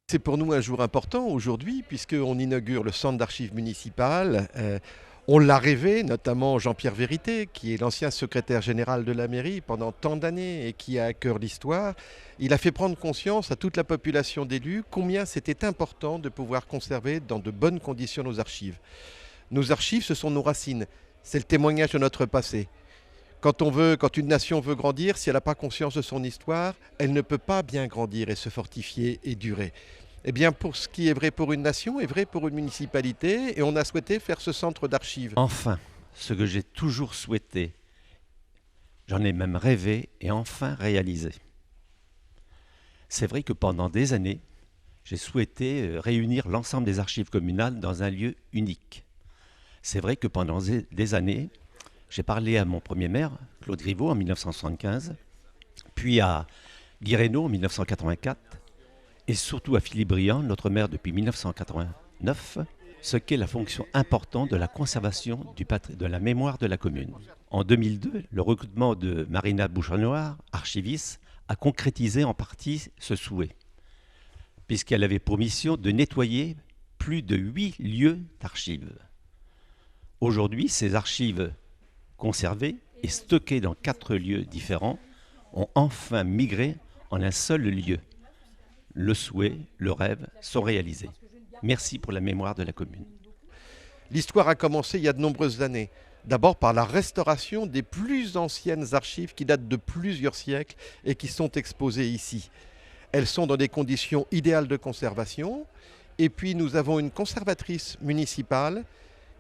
C'est pour nous un jour important aujourd'hui puisqu'on inaugure le centre d'archives municipal. On l'a rêvé, notamment Jean-Pierre Vérité, qui est l'ancien secrétaire général de la mairie pendant tant d'années et qui a à cœur l'histoire. Il a fait prendre conscience à toute la population d'élus combien c'était important de pouvoir conserver dans de bonnes conditions nos archives. Nos archives, ce sont nos racines. C'est le témoignage de notre passé. Quand une nation veut grandir, si elle n'a pas conscience de son histoire, elle ne peut pas bien grandir et se fortifier et durer. Eh bien, pour ce qui est vrai pour une nation, est vrai pour une municipalité, et on a souhaité faire ce centre d'archives. Enfin, ce que j'ai toujours souhaité, j'en ai même rêvé et enfin réalisé. C'est vrai que pendant des années, j'ai souhaité réunir l'ensemble des archives communales dans un lieu unique. C'est vrai que pendant des années, j'ai parlé à mon premier maire, Claude Griveau, en 1975, puis à Guy Reynaud en 1984, et surtout à Philippe Briand, notre maire depuis 1989, ce qu'est la fonction importante de la conservation de la mémoire de la commune. En 2002, le recrutement de Marina Bouchanoir, archiviste, a concrétisé en partie ce souhait, puisqu'elle avait pour mission de nettoyer plus de 8 lieux d'archives. Aujourd'hui, ces archives conservées et stockées dans 4 lieux différents ont enfin migré en un seul lieu. Le souhait, le rêve sont réalisés. Merci pour la mémoire de la commune. L'histoire a commencé il y a de nombreuses années. D'abord par la restauration des plus anciennes archives qui datent de plusieurs siècles et qui sont exposées ici. Elles sont dans des conditions idéales de conservation. Et puis nous avons une conservatrice municipale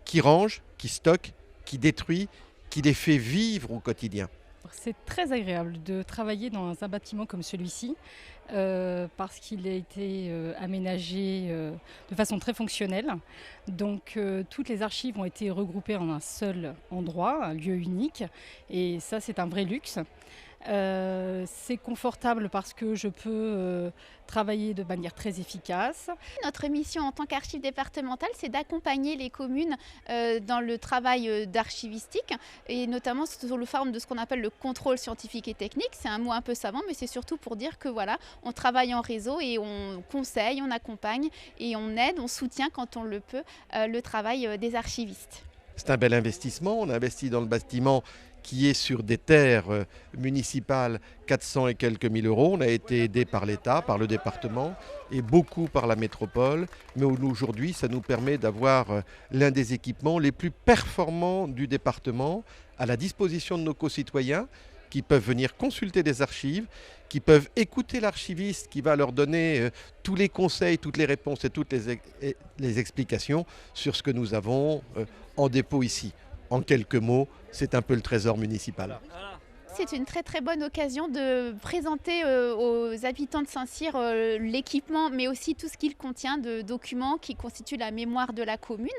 qui range, qui stocke, qui détruit, qui les fait vivre au quotidien. C'est très agréable de travailler dans un bâtiment comme celui-ci parce qu'il a été aménagé de façon très fonctionnelle. Donc toutes les archives ont été regroupées en un seul endroit, un lieu unique, et ça c'est un vrai luxe. C'est confortable parce que je peux travailler de manière très efficace. Notre mission en tant qu'archive départementale, c'est d'accompagner les communes dans le travail d'archivistique, et notamment sous le forme de ce qu'on appelle le contrôle scientifique et technique. C'est un mot un peu savant, mais c'est surtout pour dire que voilà, on travaille en réseau et on conseille, on accompagne et on aide, on soutient quand on le peut le travail des archivistes. C'est un bel investissement. On a investi dans le bâtiment qui est sur des terres municipales, 400 et quelques mille euros. On a été aidé par l'État, par le département et beaucoup par la métropole. Mais aujourd'hui, ça nous permet d'avoir l'un des équipements les plus performants du département à la disposition de nos concitoyens qui peuvent venir consulter des archives, qui peuvent écouter l'archiviste qui va leur donner tous les conseils, toutes les réponses et toutes les explications sur ce que nous avons en dépôt ici. En quelques mots, c'est un peu le trésor municipal. C'est une très très bonne occasion de présenter aux habitants de Saint-Cyr l'équipement, mais aussi tout ce qu'il contient de documents qui constituent la mémoire de la commune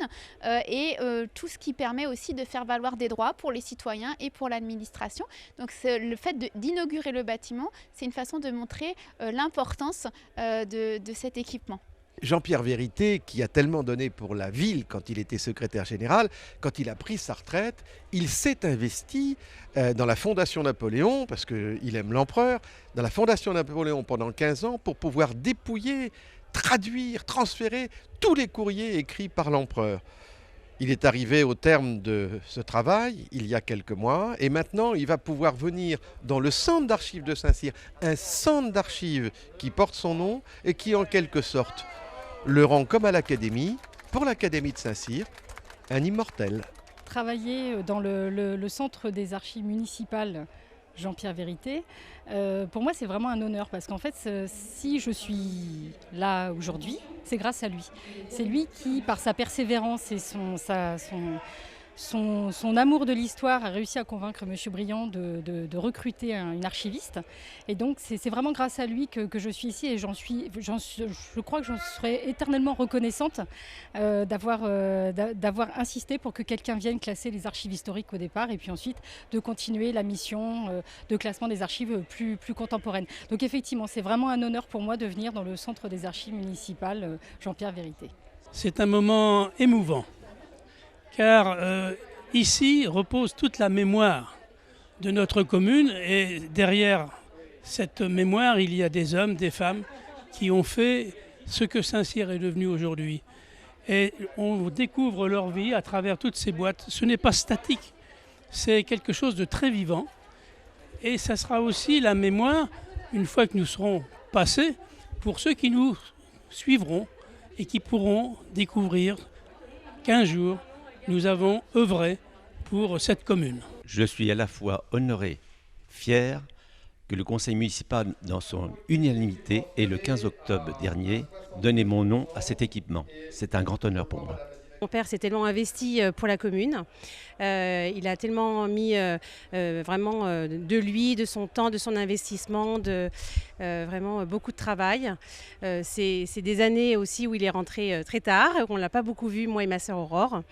et tout ce qui permet aussi de faire valoir des droits pour les citoyens et pour l'administration. Donc le fait d'inaugurer le bâtiment, c'est une façon de montrer l'importance de cet équipement. Jean-Pierre Vérité, qui a tellement donné pour la ville quand il était secrétaire général, quand il a pris sa retraite, il s'est investi dans la Fondation Napoléon, parce qu'il aime l'empereur, dans la Fondation Napoléon pendant 15 ans pour pouvoir dépouiller, traduire, transférer tous les courriers écrits par l'empereur. Il est arrivé au terme de ce travail il y a quelques mois et maintenant il va pouvoir venir dans le centre d'archives de Saint-Cyr, un centre d'archives qui porte son nom et qui en quelque sorte le rend comme à l'Académie, pour l'Académie de Saint-Cyr, un immortel. Travailler dans le centre des archives municipales Jean-Pierre Vérité, pour moi c'est vraiment un honneur parce qu'en fait si je suis là aujourd'hui, c'est grâce à lui. C'est lui qui, par sa persévérance et son amour de l'histoire, a réussi à convaincre M. Briand de recruter une archiviste. Et donc c'est vraiment grâce à lui que je suis ici et je crois que j'en serai éternellement reconnaissante d'avoir insisté pour que quelqu'un vienne classer les archives historiques au départ et puis ensuite de continuer la mission de classement des archives plus contemporaines. Donc effectivement, c'est vraiment un honneur pour moi de venir dans le centre des archives municipales Jean-Pierre Vérité. C'est un moment émouvant. Car ici repose toute la mémoire de notre commune et derrière cette mémoire, il y a des hommes, des femmes qui ont fait ce que Saint-Cyr est devenu aujourd'hui. Et on découvre leur vie à travers toutes ces boîtes. Ce n'est pas statique, c'est quelque chose de très vivant. Et ça sera aussi la mémoire, une fois que nous serons passés, pour ceux qui nous suivront et qui pourront découvrir qu'un jour, nous avons œuvré pour cette commune. Je suis à la fois honoré, fier que le conseil municipal, dans son unanimité, ait le 15 octobre dernier donné mon nom à cet équipement. C'est un grand honneur pour moi. Mon père s'est tellement investi pour la commune, il a tellement mis vraiment de lui, de son temps, de son investissement, vraiment beaucoup de travail. C'est des années aussi où il est rentré très tard, on ne l'a pas beaucoup vu, moi et ma sœur Aurore.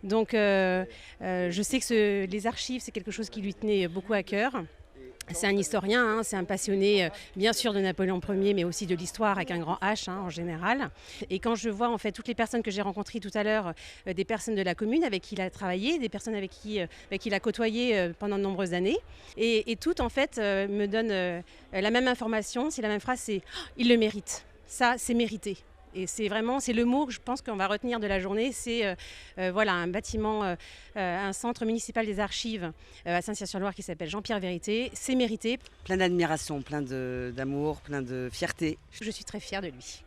Donc je sais que les archives, c'est quelque chose qui lui tenait beaucoup à cœur. C'est un historien, c'est un passionné bien sûr de Napoléon Ier, mais aussi de l'histoire avec un grand H en général. Et quand je vois en fait toutes les personnes que j'ai rencontrées tout à l'heure, des personnes de la commune avec qui il a travaillé, des personnes avec qui il a côtoyé pendant de nombreuses années, et toutes en fait me donnent la même information, c'est la même phrase, c'est « il le mérite ». Ça, c'est mérité. Et c'est le mot que je pense qu'on va retenir de la journée, c'est un bâtiment, un centre municipal des archives à Saint-Cyr-sur-Loire qui s'appelle Jean-Pierre Vérité. C'est mérité. Plein d'admiration, plein d'amour, plein de fierté. Je suis très fière de lui.